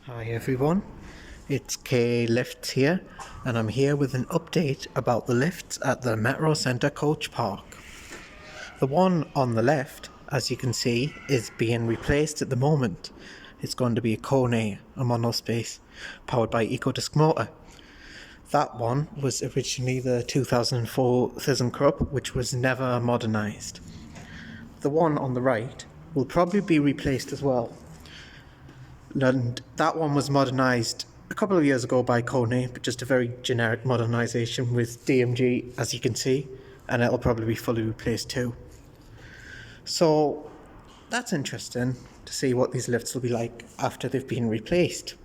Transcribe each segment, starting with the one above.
Hi everyone, it's K Lifts here, and I'm here with an update about the lifts at the Metrocentre coach park. The one on the left, as you can see, is being replaced at the moment. It's going to be a Kone Monospace powered by Ecodisc motor. That one was originally the 2004 Thyssenkrupp, which was never modernised. The one on the right will probably be replaced as well. And that one was modernised a couple of years ago by Kone, but just a very generic modernisation with DMG, as you can see, and it'll probably be fully replaced too. So that's interesting to see what these lifts will be like after they've been replaced.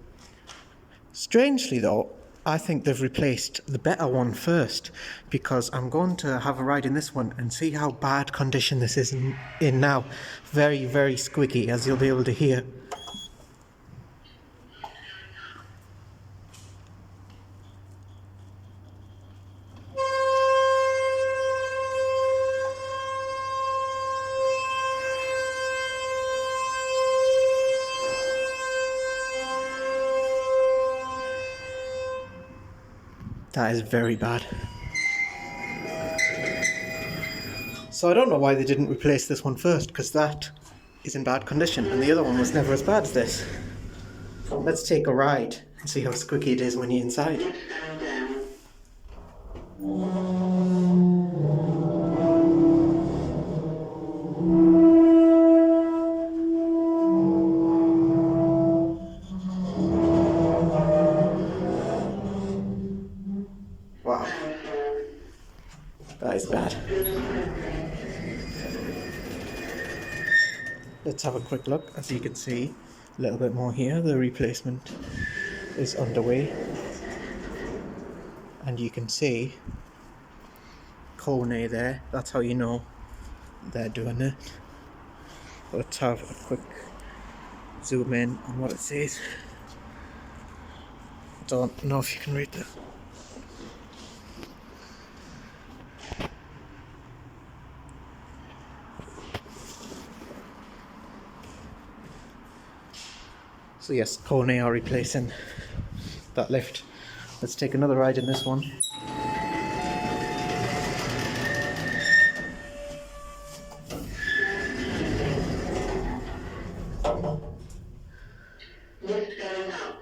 Strangely though, I think they've replaced the better one first, because I'm going to have a ride in this one and see how bad condition this is in now. Very, very squeaky, as you'll be able to hear. That is very bad. So I don't know why they didn't replace this one first, because that is in bad condition and the other one was never as bad as this. Let's take a ride and see how squeaky it is when you're inside. Wow, that is bad. Let's have a quick look. As you can see, a little bit more here, the replacement is underway. And you can see Kone there, that's how you know they're doing it. Let's have a quick zoom in on what it says. I don't know if you can read that. So yes, Kone are replacing that lift. Let's take another ride in this one. Lift going up.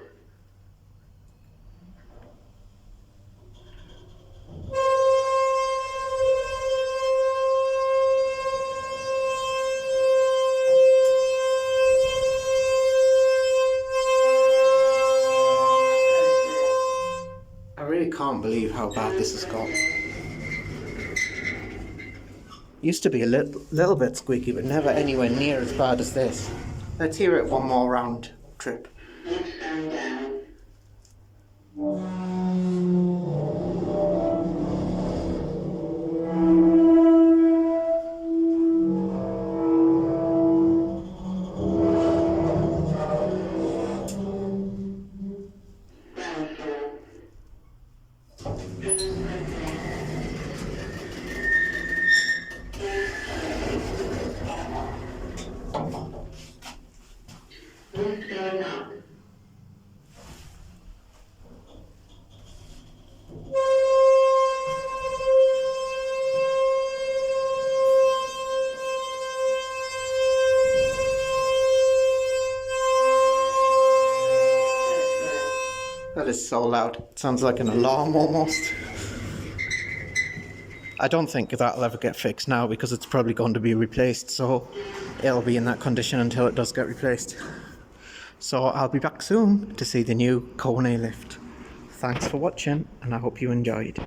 I really can't believe how bad this has got. Used to be a little bit squeaky, but never anywhere near as bad as this. Let's hear it one more round trip. Lift going down. Lift going up. That is so loud. It sounds like an alarm almost. I don't think that'll ever get fixed now because it's probably going to be replaced, so it'll be in that condition until it does get replaced. So I'll be back soon to see the new Kone lift. Thanks for watching and I hope you enjoyed.